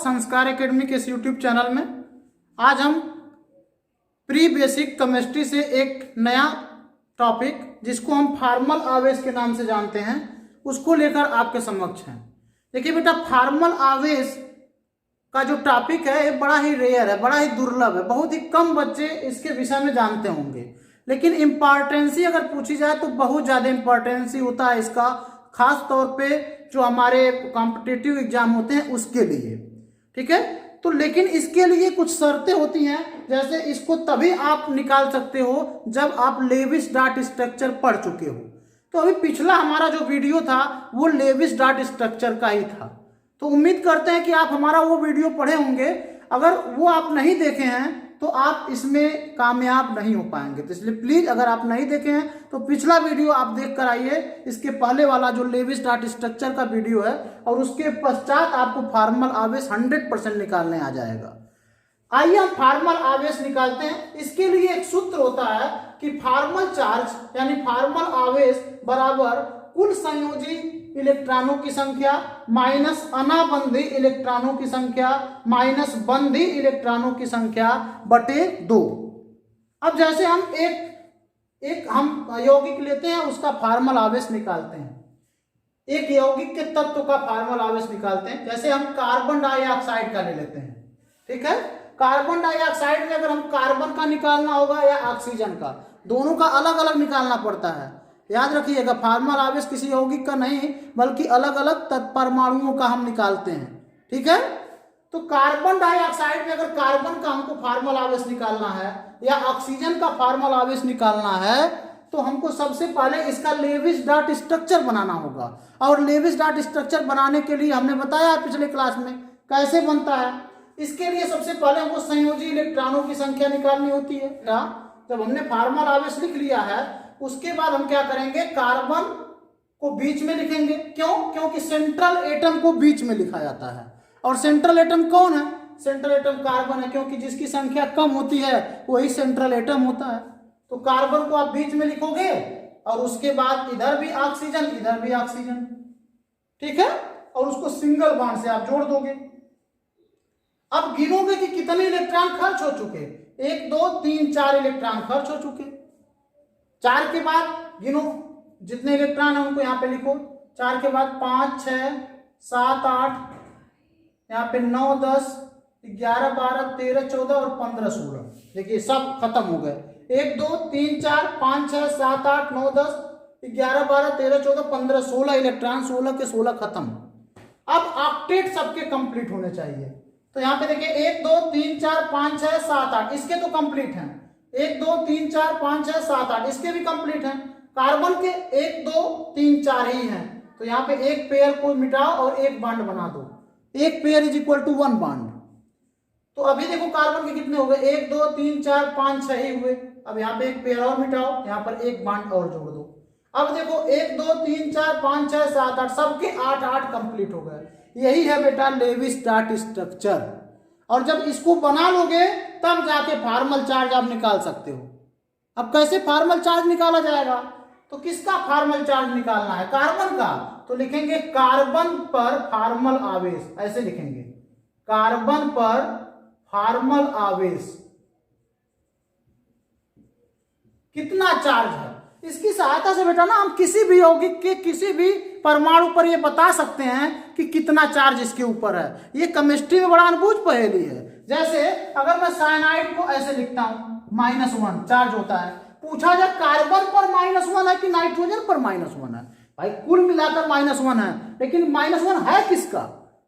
संस्कार एकेडमी के इस यूट्यूब चैनल में। आज हम प्री बेसिक केमिस्ट्री से एक नया टॉपिक जिसको हम फार्मल आवेश के नाम से जानते हैं उसको लेकर आपके समक्ष हैं। देखिए बेटा, फार्मल आवेश का जो टॉपिक है ये बड़ा ही रेयर है, बड़ा ही दुर्लभ है। बहुत ही कम बच्चे इसके विषय में जानते होंगे, लेकिन इम्पॉर्टेंसी अगर पूछी जाए तो बहुत ज़्यादा इम्पॉर्टेंसी होता है इसका, खास तौर पे जो हमारे कॉम्पिटिटिव एग्जाम होते हैं उसके लिए। ठीक है, तो लेकिन इसके लिए कुछ शर्तें होती हैं। जैसे इसको तभी आप निकाल सकते हो जब आप लेविस डॉट स्ट्रक्चर पढ़ चुके हो। तो अभी पिछला हमारा जो वीडियो था वो लेविस डॉट स्ट्रक्चर का ही था, तो उम्मीद करते हैं कि आप हमारा वो वीडियो पढ़े होंगे। अगर वो आप नहीं देखे हैं तो आप इसमें कामयाब नहीं हो पाएंगे। तो इसलिए प्लीज, अगर आप नहीं देखे हैं तो पिछला वीडियो आप देख कर आइए, इसके पहले वाला जो लेविस डॉट स्ट्रक्चर का वीडियो है, और उसके पश्चात आपको फार्मल आवेश 100% निकालने आ जाएगा। आइए हम फार्मल आवेश निकालते हैं। इसके लिए एक सूत्र होता है कि फार्मल चार्ज यानी फार्मल आवेश बराबर कुल संयोजी इलेक्ट्रॉनों की संख्या माइनस अनाबंधी इलेक्ट्रॉनों की संख्या माइनस बंधी इलेक्ट्रॉनों की संख्या बटे 2। अब जैसे हम एक हम यौगिक लेते हैं, उसका फार्मल आवेश निकालते हैं। एक यौगिक के तत्व का फार्मल आवेश निकालते हैं। जैसे हम कार्बन डाइऑक्साइड का ले लेते हैं। ठीक है, कार्बन डाइऑक्साइड में अगर हम कार्बन का निकालना होगा या ऑक्सीजन का, दोनों का अलग अलग निकालना पड़ता है। याद रखिएगा, फार्मल आवेश किसी यौगिक का नहीं बल्कि अलग अलग परमाणुओं का हम निकालते हैं। ठीक है, तो कार्बन डाइऑक्साइड में अगर कार्बन का हमको फार्मल आवेश निकालना है या ऑक्सीजन का फार्मल आवेश निकालना है तो हमको सबसे पहले इसका लेविस डॉट स्ट्रक्चर बनाना होगा। और लेविस डॉट स्ट्रक्चर बनाने के लिए हमने बताया पिछले क्लास में कैसे बनता है। इसके लिए सबसे पहले हमको संयोजी इलेक्ट्रॉनों की संख्या निकालनी होती है। जब हमने फार्मल आवेश लिख लिया है उसके बाद हम क्या करेंगे, कार्बन को बीच में लिखेंगे। क्यों? क्योंकि सेंट्रल एटम को बीच में लिखा जाता है। और सेंट्रल एटम कौन है? सेंट्रल एटम कार्बन है, क्योंकि जिसकी संख्या कम होती है वही सेंट्रल एटम होता है। तो कार्बन को आप बीच में लिखोगे और उसके बाद इधर भी ऑक्सीजन, इधर भी ऑक्सीजन। ठीक है, और उसको सिंगल बॉन्ड से आप जोड़ दोगे। अब गिनोगे कि कितने इलेक्ट्रॉन खर्च हो चुके। 1 2 3 4 इलेक्ट्रॉन खर्च हो चुके। 4 के बाद गिनो जितने इलेक्ट्रॉन है उनको यहाँ पे लिखो। 4 के बाद 5 6 7 8, यहाँ पे 9 10 11 12 13 14 और 15 16। देखिए सब खत्म हो गए। 1 2 3 4 5 6 7 8 9 10 11 12 13 14 15 16 इलेक्ट्रॉन, 16 के 16 खत्म। अब ऑक्टेट सबके कंप्लीट होने चाहिए। तो यहाँ पे देखिए 1 2 3 4 5 6 7 8 इसके तो कंप्लीट हैं। 1 2 3 4 5 6 7 8 इसके भी कंप्लीट हैं। कार्बन के 1 2 3 4 ही हैं। तो यहाँ पे एक पेयर को मिटाओ और एक बॉन्ड बना दो। एक pair is equal to 1 bond. तो अभी देखो कार्बन के कितने हो गए, 1 2 3 4 5 6 ही हुए। अब यहाँ पे एक पेयर और मिटाओ, यहाँ पर एक बॉन्ड और जोड़ दो। अब देखो 1 2 3 4 5 6 7 8 सबके 8 8 कंप्लीट हो गए। यही है बेटा लेविस डॉट स्ट्रक्चर। और जब इसको बना लोगे तब जाके फार्मल चार्ज आप निकाल सकते हो। अब कैसे फार्मल चार्ज निकाला जाएगा? तो किसका फार्मल चार्ज निकालना है? कार्बन का। तो लिखेंगे कार्बन पर फार्मल आवेश, ऐसे लिखेंगे कार्बन पर फार्मल आवेश कितना चार्ज है। इसकी सहायता से बेटा ना हम किसी भी यौगिक के किसी भी परमाणु पर ये बता सकते हैं कि कितना चार्ज इसके ऊपर है। ये केमिस्ट्री में बड़ा अनबूझ पहेली है। जैसे अगर मैं साइनाइड को ऐसे लिखता हूं -1 चार्ज होता है, पूछा जाए कार्बन पर -1 है कि नाइट्रोजन पर -1 है। भाई कुल मिलाकर -1 है, लेकिन -1 है किसका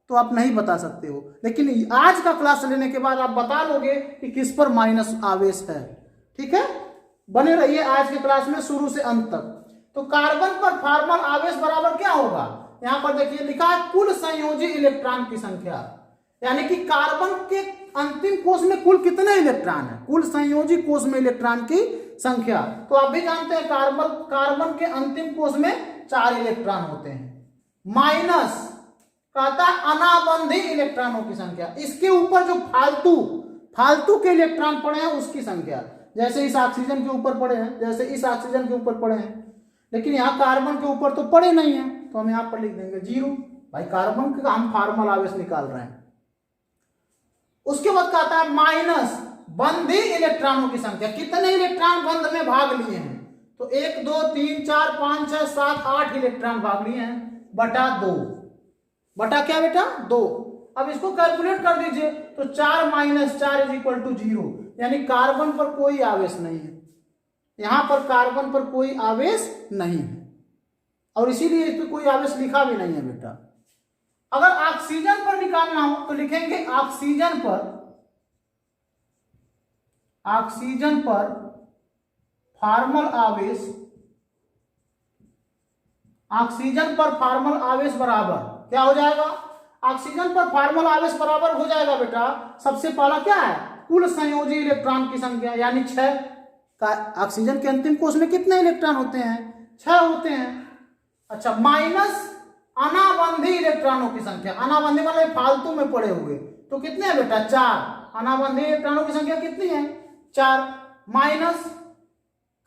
तो आप नहीं बता सकते हो। लेकिन आज का क्लास लेने के बाद आप बता लोगे कि किस पर माइनस आवेश है। ठीक है, बने रहिए आज के क्लास में शुरू से अंत तक। तो कार्बन पर फार्मल आवेश बराबर क्या होगा? यहां पर देखिए लिखा है कुल संयोजी इलेक्ट्रॉन की संख्या, यानी कि कार्बन के अंतिम कोष में कुल कितने इलेक्ट्रॉन है, कुल संयोजी कोष में इलेक्ट्रॉन की संख्या। तो आप भी जानते हैं कार्बन के अंतिम कोष में 4 इलेक्ट्रॉन होते हैं। माइनस कहता है अनाबंधी इलेक्ट्रॉनों की संख्या, इसके ऊपर जो फालतू के इलेक्ट्रॉन पड़े हैं उसकी संख्या। जैसे इस ऑक्सीजन के ऊपर पड़े हैं, जैसे इस ऑक्सीजन के ऊपर पड़े हैं, लेकिन यहाँ कार्बन के ऊपर तो पड़े नहीं है, तो हम यहाँ पर लिख देंगे 0। भाई कार्बन का हम फार्मल आवेश निकाल रहे हैं। उसके बाद कहता है माइनस बंधी इलेक्ट्रॉनों की संख्या, कितने इलेक्ट्रॉन बंध में भाग लिए हैं, तो 1 2 3 4 5 6 7 8 इलेक्ट्रॉन भाग लिए हैं बटा 2, बटा क्या बेटा 2। अब इसको कैलकुलेट कर दीजिए, तो 4 - 4 = 0, यानी कार्बन पर कोई आवेश नहीं है, यहां पर कार्बन पर कोई आवेश नहीं है, और इसीलिए इस पर कोई आवेश लिखा भी नहीं है बेटा। अगर ऑक्सीजन पर निकालना हो तो लिखेंगे ऑक्सीजन पर फार्मल आवेश, ऑक्सीजन पर फार्मल आवेश बराबर क्या हो जाएगा, ऑक्सीजन पर फार्मल आवेश बराबर हो जाएगा बेटा, सबसे पहला क्या है, कुल संयोजी इलेक्ट्रॉन की संख्या यानी 6 का, ऑक्सीजन के अंतिम कोश में कितने इलेक्ट्रॉन होते हैं, 6 होते हैं। अच्छा, माइनस अनाबंधी इलेक्ट्रॉनों की संख्या, अनाबंधी मतलब फालतू में पड़े हुए, तो कितने हैं बेटा 4, अनाबंधी इलेक्ट्रॉनों की संख्या कितनी है 4, माइनस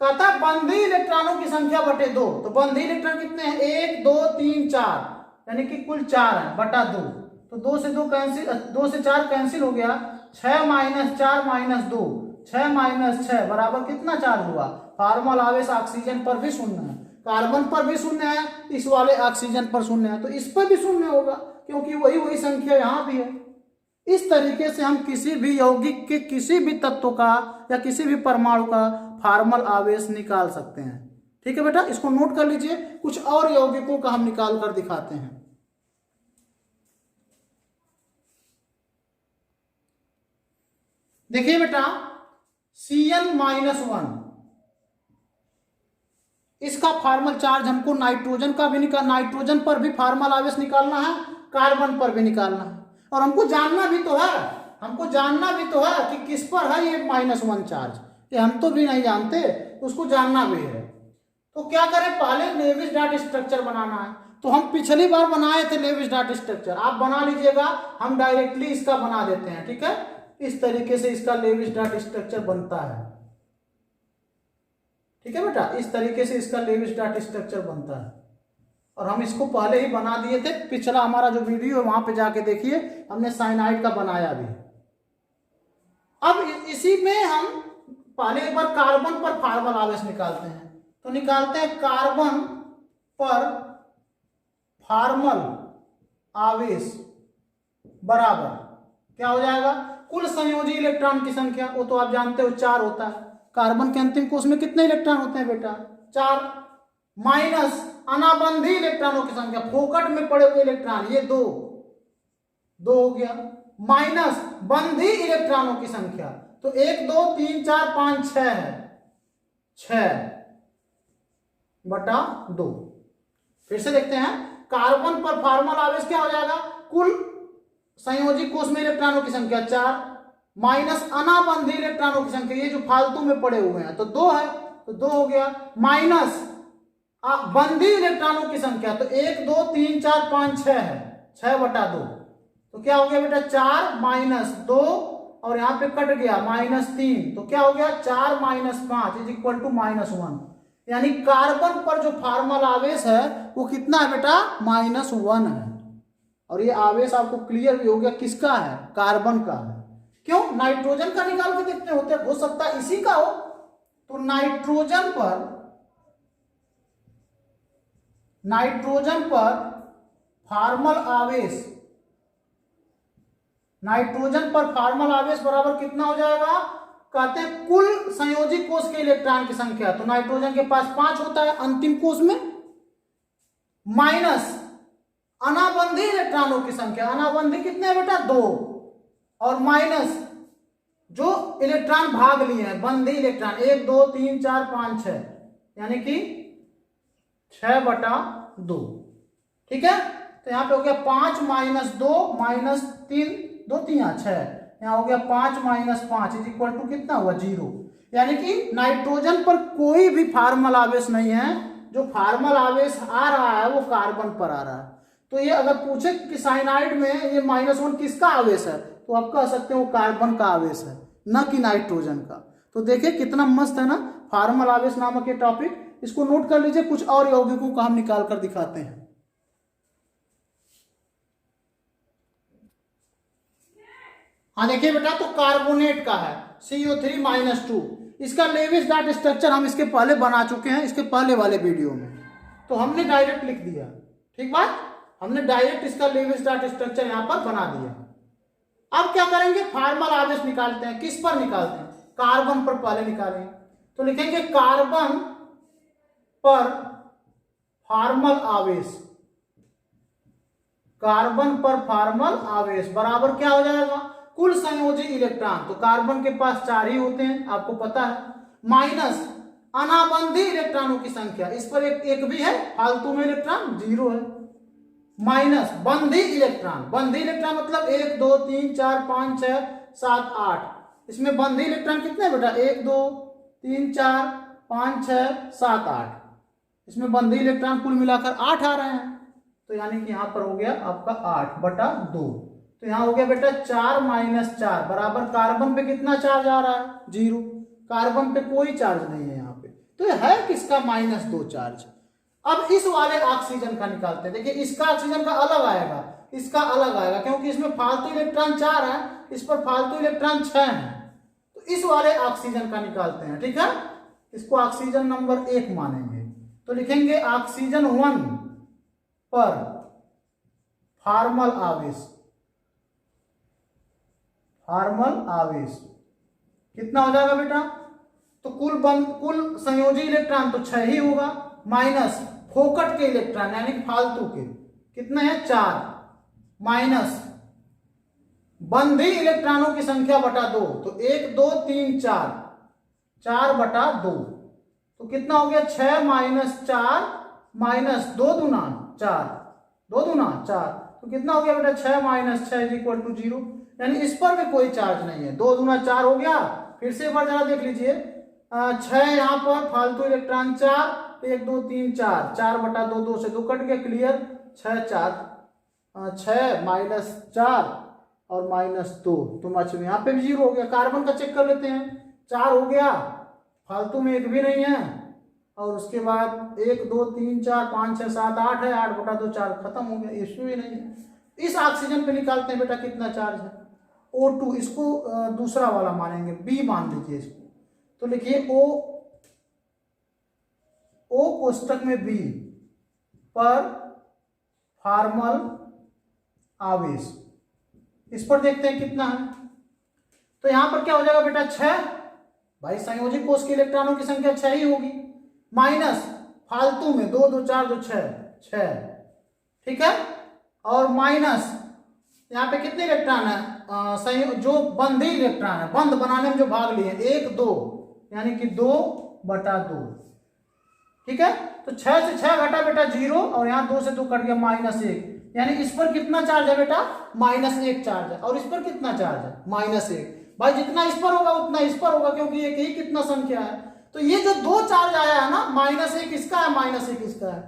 कहता बंधी इलेक्ट्रॉनों की संख्या बटे 2, तो बंधी इलेक्ट्रॉन कितने हैं 1 2 3 4, यानी कि कुल 4 है बटा 2, तो 2 से 2 कैंसिल, 2 से 4 कैंसिल हो गया, 6 - 4 - 2, 6 - 6 बराबर कितना 4 हुआ। फार्मल आवेश ऑक्सीजन पर भी शून्य है, कार्बन पर भी शून्य है, इस वाले ऑक्सीजन पर शून्य है, तो इस पर भी शून्य होगा क्योंकि वही संख्या यहाँ भी है। इस तरीके से हम किसी भी यौगिक के किसी भी तत्व का या किसी भी परमाणु का फार्मल आवेश निकाल सकते हैं। ठीक है बेटा, इसको नोट कर लीजिए, कुछ और यौगिकों का हम निकाल कर दिखाते हैं। देखिए बेटा Cn-1, इसका फार्मल चार्ज हमको नाइट्रोजन का भी नाइट्रोजन पर भी फार्मल आवेश निकालना है, कार्बन पर भी निकालना है, और हमको जानना भी तो है कि किस पर है ये -1 चार्ज, ये हम तो भी नहीं जानते, उसको जानना भी है। तो क्या करें, पहले लेविस डॉट स्ट्रक्चर बनाना है, तो हम पिछली बार बनाए थे लेविस डॉट स्ट्रक्चर, आप बना लीजिएगा, हम डायरेक्टली इसका बना देते हैं। ठीक है, इस तरीके से इसका लेविस डॉट स्ट्रक्चर बनता है। ठीक है बेटा, इस तरीके से इसका लेविस डॉट स्ट्रक्चर बनता है, और हम इसको पहले ही बना दिए थे, पिछला हमारा जो वीडियो है वहां पे जाके देखिए, हमने साइनाइड का बनाया भी। अब इसी में हम पहले एक बार कार्बन पर फार्मल आवेश निकालते हैं, तो निकालते हैं कार्बन पर फार्मल आवेश बराबर क्या हो जाएगा, कुल संयोजी इलेक्ट्रॉन की संख्या, वो तो आप जानते हो 4 होता है, कार्बन के अंतिम कोश में कितने इलेक्ट्रॉन होते हैं बेटा 4, माइनस अनाबंधी इलेक्ट्रॉनों की संख्या, फोकट में पड़े हुए इलेक्ट्रॉन ये 2 हो गया, माइनस बंधी इलेक्ट्रॉनों की संख्या, तो 1 2 3 4 5 6 है, 6 बटा 2। फिर से देखते हैं, कार्बन पर फार्मल आवेश क्या हो जाएगा, कुल संयोजी कोश में इलेक्ट्रॉनों की संख्या 4, माइनस अनाबंधी इलेक्ट्रॉनों की संख्या, ये जो फालतू में पड़े हुए हैं, तो 2 है, तो 2 हो गया, माइनस बंधी इलेक्ट्रॉनों की संख्या, तो 1 2 3 4 5 6 है, 6 बटा 2, तो क्या हो गया बेटा 4 - 2, और यहाँ पे कट गया -3, तो क्या हो गया 4 - 5 = -1, यानी कार्बन पर जो फार्मल आवेश है वो कितना है बेटा -1 है। और ये आवेश आपको क्लियर भी हो गया किसका है, कार्बन का है। क्यों, नाइट्रोजन का निकाल के कितने होते हैं, हो सकता है इसी का हो, तो नाइट्रोजन पर फार्मल आवेश बराबर कितना हो जाएगा, कहते हैं कुल संयोजी कोश के इलेक्ट्रॉन की संख्या, तो नाइट्रोजन के पास 5 होता है अंतिम कोश में, माइनस अनाबंधी इलेक्ट्रॉनों की संख्या, अनाबंधी कितने हैं बेटा 2, और माइनस जो इलेक्ट्रॉन भाग लिए हैं बंधी इलेक्ट्रॉन 1 2 3 4 5 6, यानी कि 6 बटा 2। ठीक है, तो यहाँ पे हो गया 5 - 2 -3 2 3 6, यहाँ हो गया 5 - 5 = कितना हुआ 0, यानी कि नाइट्रोजन पर कोई भी फार्मल आवेश नहीं है, जो फार्मल आवेश आ रहा है वो कार्बन पर आ रहा है। तो ये अगर पूछे कि साइनाइड में ये -1 किसका आवेश है, तो आप कह सकते हो कार्बन का आवेश है, न कि नाइट्रोजन का। तो देखिए कितना मस्त है ना फार्मल आवेश नामक ये टॉपिक, इसको नोट कर लीजिए। कुछ और यौगिकों का हम निकाल कर दिखाते हैं। हाँ देखिए बेटा, तो कार्बोनेट का है CO3-2। इसका लेविस डॉट स्ट्रक्चर हम इसके पहले बना चुके हैं, इसके पहले वाले वीडियो में, तो हमने डायरेक्ट लिख दिया। ठीक बात, हमने डायरेक्ट इसका लेविस डॉट स्ट्रक्चर यहां पर बना दिया। अब क्या करेंगे, फार्मल आवेश निकालते हैं। किस पर निकालते हैं, कार्बन पर पहले निकालेंगे। तो लिखेंगे कार्बन पर फार्मल आवेश, कार्बन पर फार्मल आवेश बराबर क्या हो जाएगा, कुल संयोजी इलेक्ट्रॉन। तो कार्बन के पास 4 ही होते हैं, आपको पता है, माइनस अनाबंधी इलेक्ट्रॉनों की संख्या, इस पर एक भी है, फालतू में इलेक्ट्रॉन 0 है, माइनस बंधी इलेक्ट्रॉन। बंधी इलेक्ट्रॉन मतलब 1 2 3 4 5 6 7 8। इसमें बंधी इलेक्ट्रॉन कितने हैं बेटा, 1 2 3 4 5 6 7 8। इसमें बंधी इलेक्ट्रॉन कुल मिलाकर 8 आ रहे हैं। तो यानी कि यहां पर हो गया आपका 8/2। तो यहां हो गया बेटा 4 - 4 बराबर कार्बन पे कितना चार्ज आ रहा है, 0। कार्बन पे कोई चार्ज नहीं है यहाँ पे, तो ये है किसका, -2 चार्ज। अब इस वाले ऑक्सीजन का निकालते हैं। देखिए इसका ऑक्सीजन का अलग आएगा, इसका अलग आएगा, क्योंकि इसमें फालतू इलेक्ट्रॉन 4 है, इस पर फालतू इलेक्ट्रॉन 6 है। तो इस वाले ऑक्सीजन का निकालते हैं। ठीक है, इसको ऑक्सीजन नंबर 1 मानेंगे। तो लिखेंगे ऑक्सीजन 1 पर फार्मल आवेश, फार्मल आवेश कितना हो जाएगा बेटा, तो कुल संयोजी इलेक्ट्रॉन तो 6 ही होगा, माइनस फोकट के इलेक्ट्रॉन यानी फालतू के कितने हैं, 4, माइनस बंधी इलेक्ट्रॉनों की संख्या बटा 2। तो 1 2 3 4, 4/2। तो कितना हो गया, 6 - 4 माइनस 2 दूना 4, 2 दूना 4। तो कितना हो गया बेटा, 6 - 6 = 0। यानी इस पर भी कोई चार्ज नहीं है। 2 दूना 4 हो गया। फिर से एक बार जरा देख लीजिए, 6 यहाँ पर फालतू इलेक्ट्रॉन 4, 1 2 3 4, 4/2, 2 से 2 कट गया, क्लियर। 6 4 6 - 4 और -2, तो मछली यहाँ पे भी 0 हो गया। कार्बन का चेक कर लेते हैं, 4 हो गया, फालतू में एक भी नहीं है, और उसके बाद 1 2 3 4 5 6 7 8 है, 8/2 4 खत्म हो गया, इश्यू ही नहीं है। इस ऑक्सीजन पे निकालते हैं बेटा कितना चार्ज है, O2। इसको दूसरा वाला मानेंगे, B मान लीजिए इसको। तो लिखिए O कोष्टक में B पर फार्मल आवेश, इस पर देखते हैं कितना है। तो यहां पर क्या हो जाएगा बेटा, 6, भाई संयोजी कोष के इलेक्ट्रॉनों की संख्या 6 ही होगी, माइनस फालतू में 2 2 4 2 6, ठीक है, और माइनस यहाँ पे कितने इलेक्ट्रॉन है, जो बंधी इलेक्ट्रॉन है, बंद बनाने में जो भाग लिए 1 2, यानी कि 2/2। ठीक है, तो 6 से 6 घटा बेटा 0, और यहाँ 2 से 2 कट गया -1, यानी इस पर कितना चार्ज है बेटा, -1 चार्ज है। और इस पर कितना चार्ज है, -1। भाई जितना इस पर होगा उतना इस पर होगा, क्योंकि एक ही कितना संख्या है। तो ये जो 2 चार्ज आया है ना, -1 इसका है, -1 इसका है।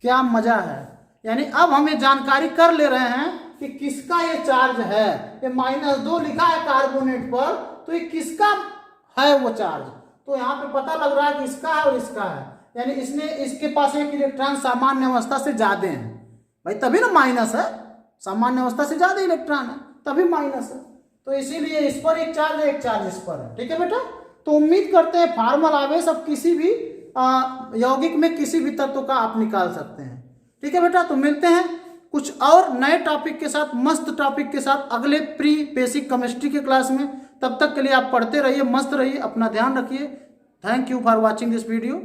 क्या मजा है। यानी अब हम ये जानकारी कर ले रहे हैं कि किसका ये चार्ज है। ये -2 लिखा है कार्बोनेट पर, तो ये किसका है वो चार्ज। तो यहाँ पे पता लग रहा है कि इसका है और इसका है, यानी इसके पास एक इलेक्ट्रॉन सामान्य अवस्था से ज्यादा है भाई, तभी ना माइनस है, सामान्य अवस्था से ज्यादा इलेक्ट्रॉन है तभी माइनस है। तो इसीलिए इस पर एक चार्ज है, एक चार्ज इस पर है। ठीक है बेटा, तो उम्मीद करते हैं फार्मल आवेश अब किसी भी यौगिक में किसी भी तत्व का आप निकाल सकते हैं। ठीक है बेटा, तो मिलते हैं कुछ और नए टॉपिक के साथ, मस्त टॉपिक के साथ अगले प्री बेसिक केमिस्ट्री के क्लास में। तब तक के लिए आप पढ़ते रहिए, मस्त रहिए, अपना ध्यान रखिए। Thank you for watching this video.